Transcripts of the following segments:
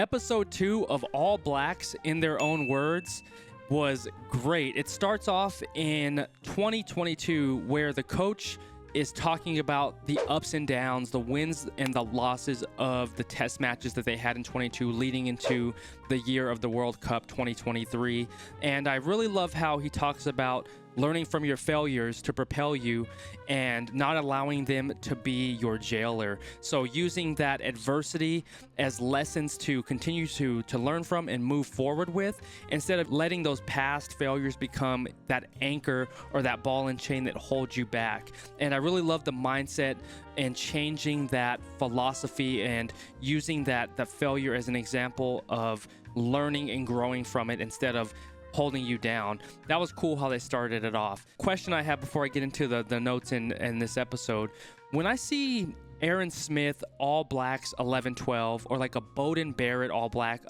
Episode 2 of All Blacks in Their Own Words was great. It starts off in 2022 where the coach is talking about the ups and downs, the wins and the losses of the test matches that they had in 22 leading into the year of the World Cup 2023. And I really love how he talks about learning from your failures to propel you and not allowing them to be your jailer. So using that adversity as lessons to continue to learn from and move forward with, instead of letting those past failures become that anchor or that ball and chain that holds you back. And I really love the mindset and changing that philosophy and using that failure as an example of learning and growing from it instead of holding you down. That was cool how they started it off. Question I have before I get into the notes in this episode. When I see Aaron Smith All Blacks 11-12 or like a Bowden Barrett All Black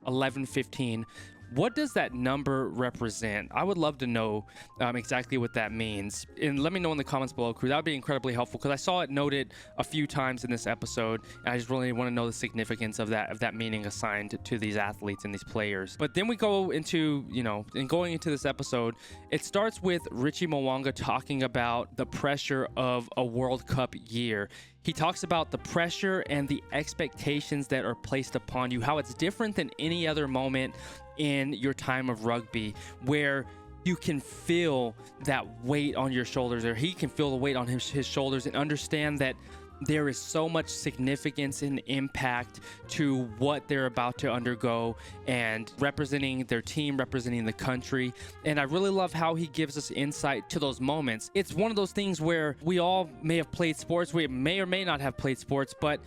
11-15, what does that number represent? I would love to know exactly what that means. And let me know in the comments below, Qrew. That would be incredibly helpful because I saw it noted a few times in this episode. And I just really want to know the significance of that meaning assigned to these athletes and these players. But then we go into, in going into this episode, it starts with Richie Moonga talking about the pressure of a World Cup year. He talks about the pressure and the expectations that are placed upon you, how it's different than any other moment in your time of rugby, where you can feel that weight on your shoulders, or he can feel the weight on his shoulders, and understand that there is so much significance and impact to what they're about to undergo and representing their team, representing the country. And I really love how he gives us insight to those moments. It's one of those things where we all may have played sports, we may or may not have played sports, but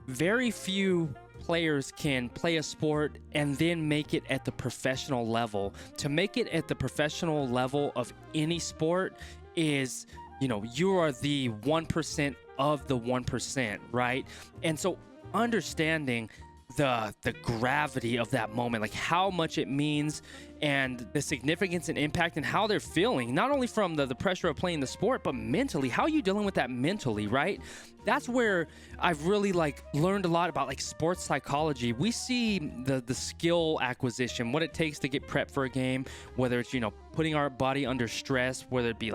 very few players can play a sport and then make it at the professional level. To make it at the professional level of any sport is, you are the 1% of the 1%, right? And so understanding the gravity of that moment, like how much it means and the significance and impact and how they're feeling, not only from the pressure of playing the sport, but mentally, how are you dealing with that mentally, right? That's where I've really learned a lot about sports psychology. We see the skill acquisition, what it takes to get prepped for a game, whether it's, putting our body under stress, whether it be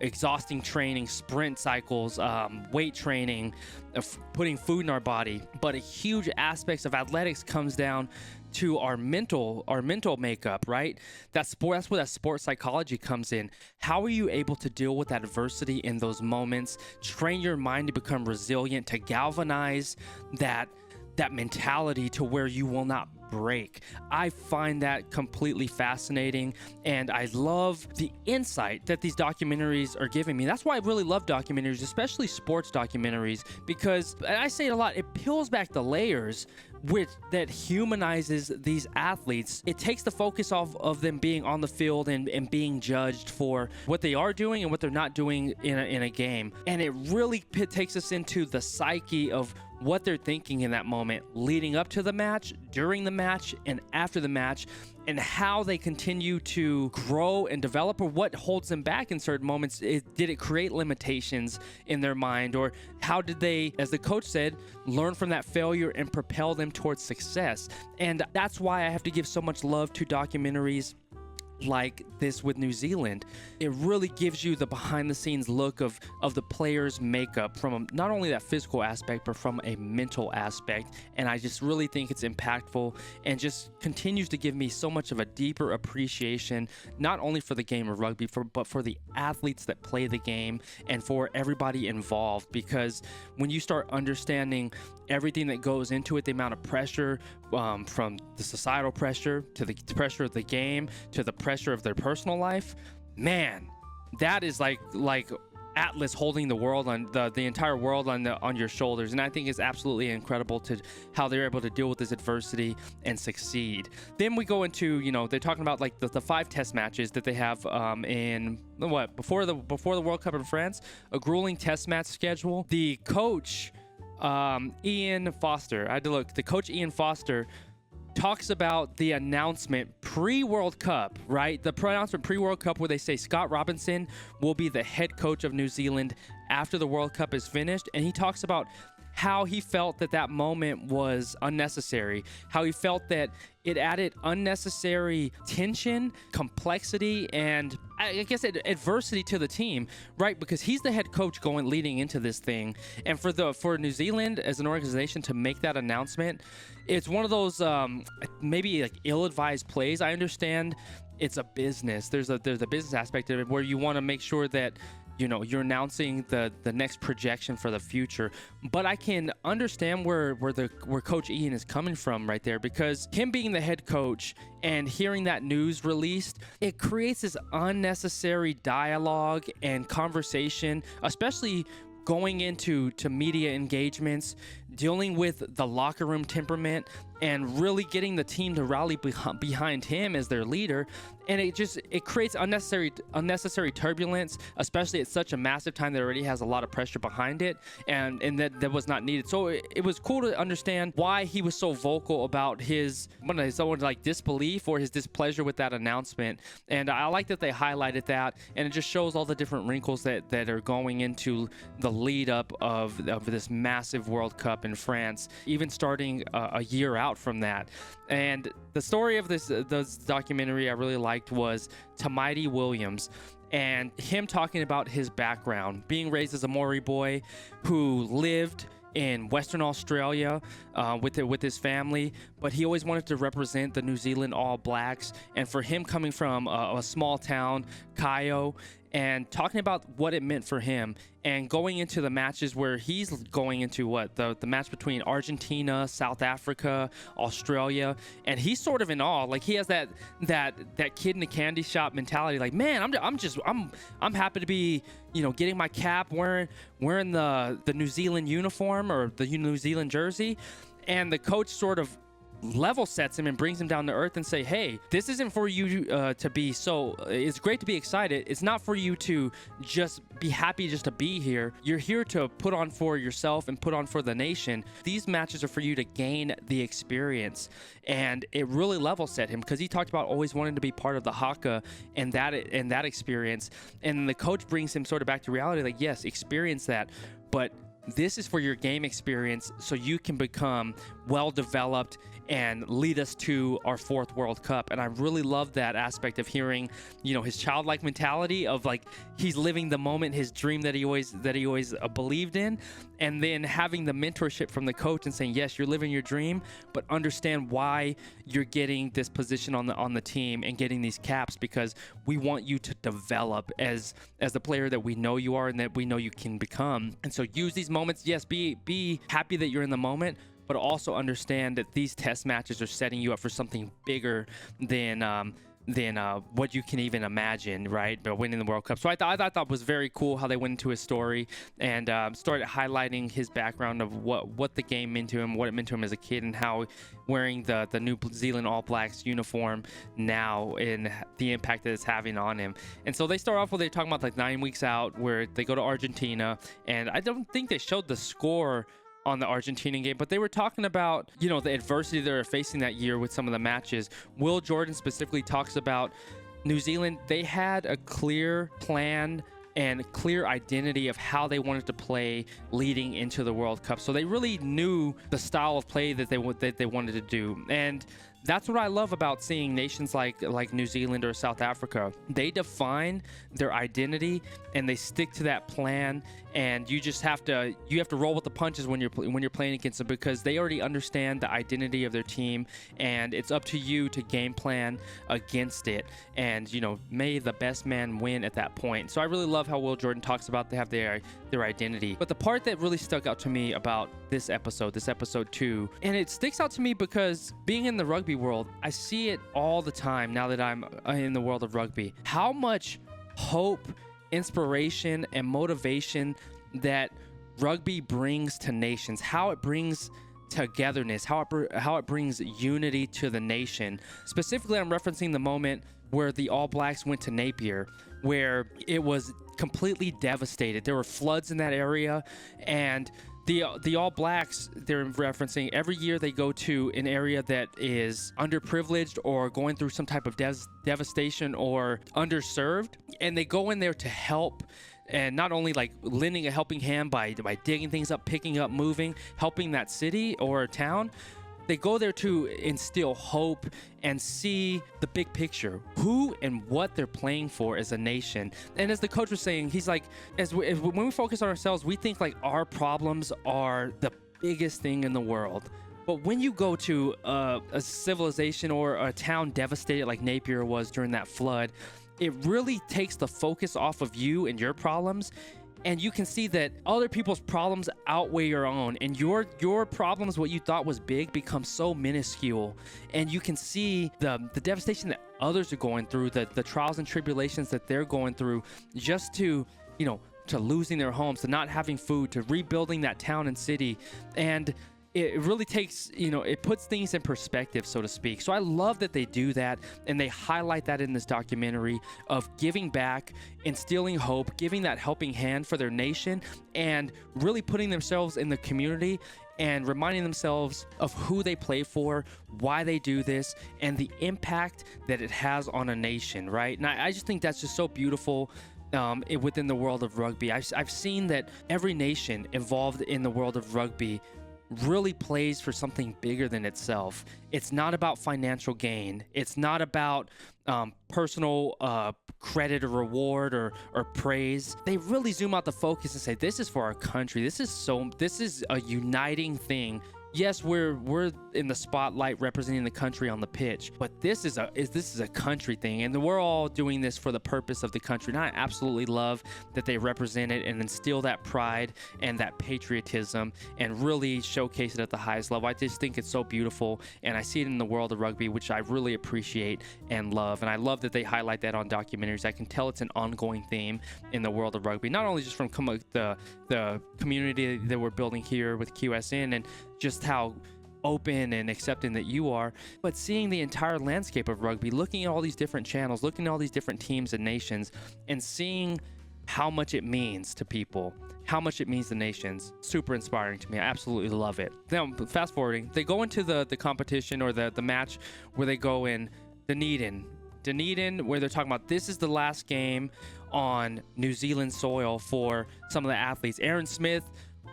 exhausting training, sprint cycles, weight training, putting food in our body. But a huge aspect of athletics comes down to our mental makeup, right? That's where that sports psychology comes in. How are you able to deal with adversity in those moments? Train your mind to become resilient, to galvanize that mentality to where you will not break. I find that completely fascinating, and I love the insight that these documentaries are giving me. That's why I really love documentaries, especially sports documentaries, because, and I say it a lot, it peels back the layers that humanizes these athletes. It takes the focus off of them being on the field and being judged for what they are doing and what they're not doing in a game. And it really takes us into the psyche of what they're thinking in that moment, leading up to the match, during the match, and after the match, and how they continue to grow and develop, or what holds them back in certain moments. Did it create limitations in their mind, or how did they, as the coach said, learn from that failure and propel them towards success? And that's why I have to give so much love to documentaries like this with New Zealand. It really gives you the behind the scenes look of the players' makeup from not only that physical aspect, but from a mental aspect. And I just really think it's impactful and just continues to give me so much of a deeper appreciation, not only for the game of rugby, but for the athletes that play the game and for everybody involved. Because when you start understanding everything that goes into it, the amount of pressure from the societal pressure to the pressure of the game to the pressure of their personal life, man, that is like Atlas holding the world on the entire world on your shoulders. And I think it's absolutely incredible to how they're able to deal with this adversity and succeed. Then we go into, they're talking about the 5 test matches that they have before the World Cup in France, a grueling test match schedule. The coach Ian Foster, I had to look, the coach Ian Foster talks about the announcement pre-World Cup, right? The announcement pre-World Cup where they say Scott Robinson will be the head coach of New Zealand after the World Cup is finished. And he talks about how he felt that that moment was unnecessary, how he felt that it added unnecessary tension, complexity, and I guess adversity to the team, right? Because he's the head coach leading into this thing, and for New Zealand as an organization to make that announcement, it's one of those maybe like ill-advised plays. I understand it's a business. There's a business aspect of it where you want to make sure that you're announcing the next projection for the future. But I can understand where Coach Ian is coming from right there, because him being the head coach and hearing that news released, it creates this unnecessary dialogue and conversation, especially going into media engagements, dealing with the locker room temperament, and really getting the team to rally behind him as their leader. And it creates unnecessary turbulence, especially at such a massive time that already has a lot of pressure behind it, and that was not needed. So it was cool to understand why he was so vocal about his disbelief or his displeasure with that announcement. And I like that they highlighted that, and it just shows all the different wrinkles that are going into the lead up of this massive World Cup in France, even starting a year out from that. And the story of this documentary I really liked was Toby Williams, and him talking about his background, being raised as a Maori boy who lived in Western Australia with his family, but he always wanted to represent the New Zealand All Blacks. And for him coming from a small town, Qrew, and talking about what it meant for him, and going into the matches where he's going into the match between Argentina, South Africa, Australia, and he's sort of in awe. Like, he has that kid in the candy shop mentality. Like, man, I'm happy to be getting my cap, wearing the New Zealand uniform or the New Zealand jersey, and the coach sort of level sets him and brings him down to earth and say, hey, this isn't for you to be so, it's great to be excited. It's not for you to just be happy just to be here. You're here to put on for yourself and put on for the nation. These matches are for you to gain the experience. And it really level set him, because he talked about always wanting to be part of the haka and that experience. And the coach brings him sort of back to reality, like, yes, experience that, but this is for your game experience, so you can become well developed and lead us to our 4th World Cup. And I really love that aspect of hearing, his childlike mentality of, like, he's living the moment, his dream that he always believed in, and then having the mentorship from the coach and saying, yes, you're living your dream, but understand why you're getting this position on the team and getting these caps, because we want you to develop as the player that we know you are and that we know you can become. And so use these moments. Yes, be happy that you're in the moment, but also understand that these test matches are setting you up for something bigger than what you can even imagine, right? But winning the World Cup. So I thought it was very cool how they went into his story and started highlighting his background of what the game meant to him, what it meant to him as a kid, and how wearing the New Zealand All Blacks uniform now and the impact that it's having on him. And so they start off with, they're talking about like 9 weeks out, where they go to Argentina, and I don't think they showed the score on the Argentinian game, but they were talking about, the adversity they were facing that year with some of the matches. Will Jordan specifically talks about New Zealand. They had a clear plan and clear identity of how they wanted to play leading into the World Cup. So they really knew the style of play that they wanted to do. And that's what I love about seeing nations like New Zealand or South Africa. They define their identity and they stick to that plan, and you have to roll with the punches when you're playing against them, because they already understand the identity of their team, and it's up to you to game plan against it. And may the best man win at that point. So I really love how Will Jordan talks about they have their identity. But the part that really stuck out to me about this episode 2, and it sticks out to me because being in the rugby world, I see it all the time now that I'm in the world of rugby, how much hope, inspiration, and motivation that rugby brings to nations, how it brings togetherness, how it brings unity to the nation. Specifically, I'm referencing the moment where the All Blacks went to Napier, where it was completely devastated. There were floods in that area, and the All Blacks, they're referencing, every year they go to an area that is underprivileged or going through some type of devastation or underserved, and they go in there to help and not only like lending a helping hand by digging things up, picking up, moving, helping that city or town. They go there to instill hope and see the big picture, who and what they're playing for as a nation. And as the coach was saying, he's like, when we focus on ourselves, we think like our problems are the biggest thing in the world. But when you go to a civilization or a town devastated like Napier was during that flood, it really takes the focus off of you and your problems. And you can see that other people's problems outweigh your own, and your problems, what you thought was big, become so minuscule. And you can see the devastation that others are going through, the trials and tribulations that they're going through, just to losing their homes, to not having food, to rebuilding that town and city. And it really takes, it puts things in perspective, so to speak. So I love that they do that, and they highlight that in this documentary of giving back, instilling hope, giving that helping hand for their nation, and really putting themselves in the community and reminding themselves of who they play for, why they do this, and the impact that it has on a nation, right? And I just think that's just so beautiful. Within the world of rugby, I've seen that every nation involved in the world of rugby really plays for something bigger than itself. It's not about financial gain. It's not about personal credit or reward or praise. They really zoom out the focus and say, this is for our country. This is a uniting thing. Yes, we're in the spotlight representing the country on the pitch, but this is a country thing, and we're all doing this for the purpose of the country. And I absolutely love that they represent it and instill that pride and that patriotism and really showcase it at the highest level. I just think it's so beautiful, and I see it in the world of rugby, which I really appreciate and love. And I love that they highlight that on documentaries. I can tell it's an ongoing theme in the world of rugby, not only just from the community that we're building here with QSN and just how open and accepting that you are, but seeing the entire landscape of rugby, looking at all these different channels, looking at all these different teams and nations, and seeing how much it means to people, how much it means to nations. Super inspiring to me. I absolutely love it. Now, fast forwarding, they go into the competition or the match where they go in Dunedin, where they're talking about this is the last game on New Zealand soil for some of the athletes. Aaron Smith,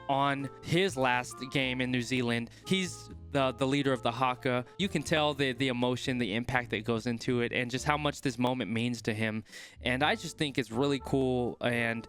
on his last game in New Zealand, he's the leader of the haka. You can tell the emotion, the impact that goes into it, and just how much this moment means to him. And I just think it's really cool and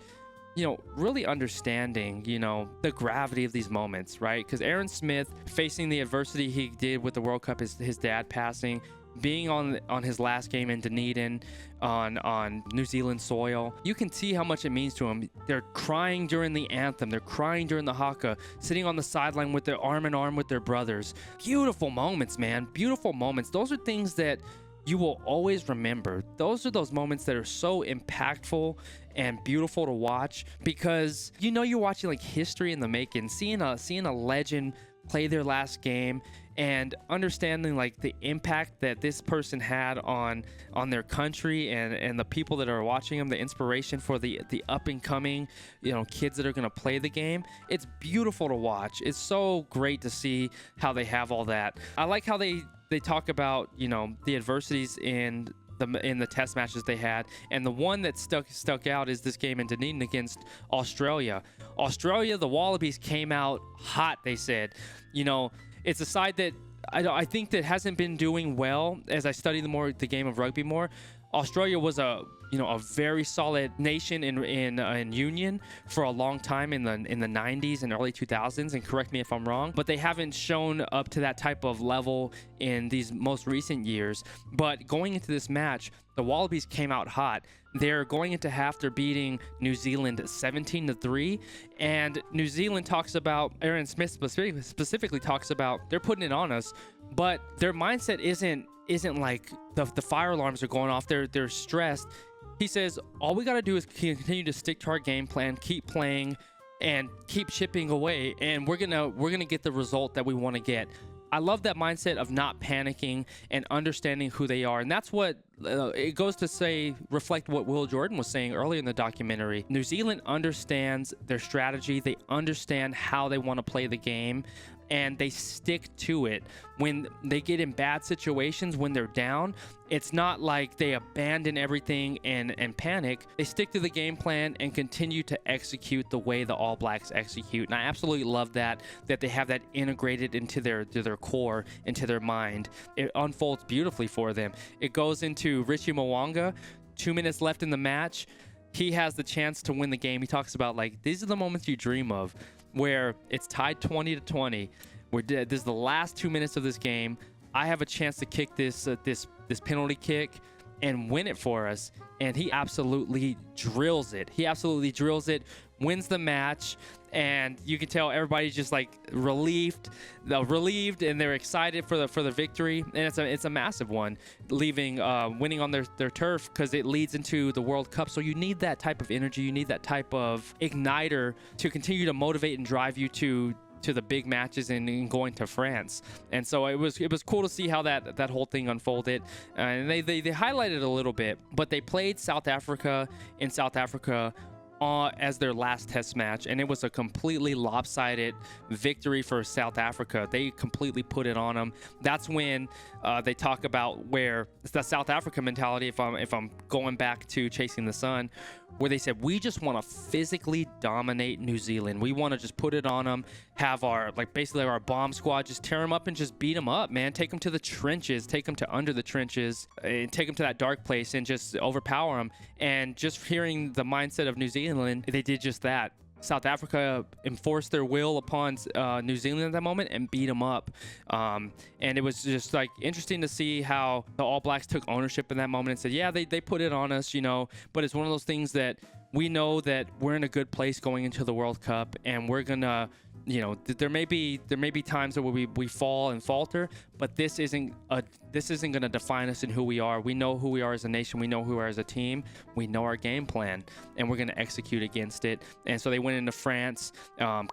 really understanding, the gravity of these moments, right? Because Aaron Smith, facing the adversity he did with the World Cup, his dad passing, being on his last game in Dunedin on New Zealand soil, you can see how much it means to him. They're crying during the anthem. They're crying during the haka, sitting on the sideline with their arm in arm with their brothers. Beautiful moments, man. Beautiful moments. Those are things that you will always remember. Those are those moments that are so impactful and beautiful to watch, because you're watching like history in the making, seeing a legend play their last game and understanding like the impact that this person had on their country and the people that are watching them, the inspiration for the up and coming kids that are going to play the game. It's beautiful to watch. It's so great to see how they have all that. I like how they talk about the adversities in the test matches they had, and the one that stuck out is this game in Dunedin against Australia. The Wallabies came out hot, they said. It's a side that I think that hasn't been doing well as I study the game of rugby more. Australia was a very solid nation in union for a long time in the 90s and early 2000s, and correct me if I'm wrong, but they haven't shown up to that type of level in these most recent years. But going into this match, the Wallabies came out hot. They're going into half, they're beating New Zealand 17-3, and New Zealand talks about, Aaron Smith specifically talks about, they're putting it on us, but their mindset isn't like the fire alarms are going off. They're stressed. He says all we got to do is continue to stick to our game plan, keep playing, and keep chipping away, and we're gonna get the result that we want to get. I love that mindset of not panicking and understanding who they are, and that's what it goes to say, reflect what Will Jordan was saying earlier in the documentary. New Zealand understands their strategy. They understand how they want to play the game, and they stick to it. When they get in bad situations, when they're down, it's not like they abandon everything and panic. They stick to the game plan and continue to execute the way the All Blacks execute. And I absolutely love that they have that integrated into their core, into their mind. It unfolds beautifully for them. It goes into Richie Moonga, 2 minutes left in the match. He has the chance to win the game. He talks about, like, these are the moments you dream of, where it's tied 20-20. This is the last 2 minutes of this game. I have a chance to kick this penalty kick and win it for us. And he absolutely drills it. Wins the match, and you can tell everybody's just like relieved, and they're excited for the victory. And it's a massive one, winning on their turf, because it leads into the World Cup. So you need that type of energy, you need that type of igniter to continue to motivate and drive you to the big matches and going to France. And so it was cool to see how that whole thing unfolded. And they highlighted a little bit, but they played South Africa in South Africa as their last test match, and it was a completely lopsided victory for South Africa. They completely put it on them. That's when they talk about where it's the South Africa mentality, if I'm going back to Chasing the Sun, where they said, we just want to physically dominate New Zealand. We want to just put it on them, have basically our bomb squad, just tear them up and just beat them up, man. Take them to the trenches, take them to under the trenches, and take them to that dark place and just overpower them. And just hearing the mindset of New Zealand, they did just that. South Africa enforced their will upon New Zealand at that moment and beat them up. And it was just like interesting to see how the All Blacks took ownership in that moment and said, yeah, they put it on us, but it's one of those things that we know that we're in a good place going into the World Cup, and we're gonna, there may be times that we fall and falter, but this isn't gonna define us in who we are. We know who we are as a nation. We know who we are as a team. We know our game plan, and we're gonna execute against it. And so they went into France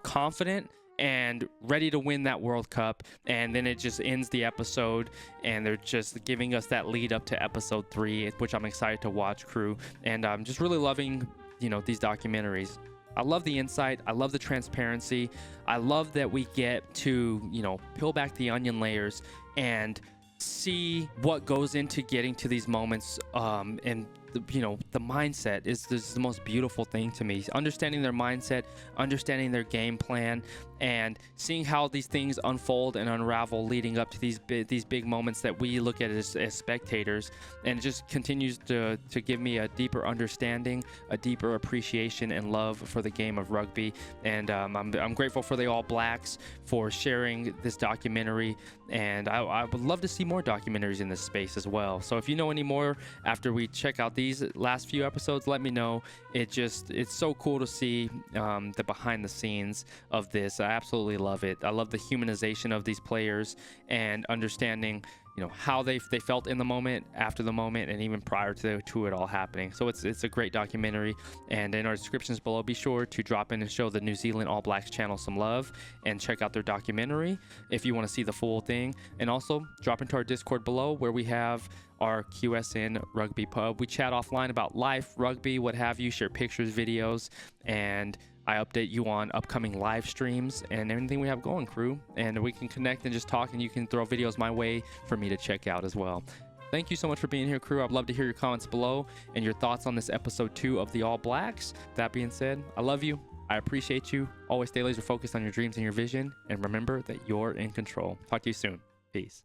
confident and ready to win that World Cup. And then it just ends the episode, and they're just giving us that lead up to episode 3, which I'm excited to watch, Qrew. And I'm just really loving these documentaries. I love the insight. I love the transparency. I love that we get to, peel back the onion layers and see what goes into getting to these moments. And the mindset is the most beautiful thing to me. Understanding their mindset, understanding their game plan, and seeing how these things unfold and unravel leading up to these big moments that we look at as spectators. And it just continues to give me a deeper understanding, a deeper appreciation and love for the game of rugby. And I'm grateful for the All Blacks for sharing this documentary, and I would love to see more documentaries in this space as well. So if you know any more after we check out these last few episodes, let me know. It's so cool to see the behind the scenes of this. I absolutely love it. I love the humanization of these players and understanding how they felt in the moment, after the moment, and even prior to it all happening. So it's a great documentary. And in our descriptions below, be sure to drop in and show the New Zealand All Blacks channel some love and check out their documentary if you want to see the full thing. And also drop into our Discord below, where we have our QSN Rugby Pub. We chat offline about life, rugby, what have you, share pictures, videos, and I update you on upcoming live streams and everything we have going, Qrew. And we can connect and just talk, and you can throw videos my way for me to check out as well. Thank you so much for being here, Qrew. I'd love to hear your comments below and your thoughts on this episode 2 of the All Blacks. That being said, I love you. I appreciate you. Always stay laser focused on your dreams and your vision. And remember that you're in control. Talk to you soon. Peace.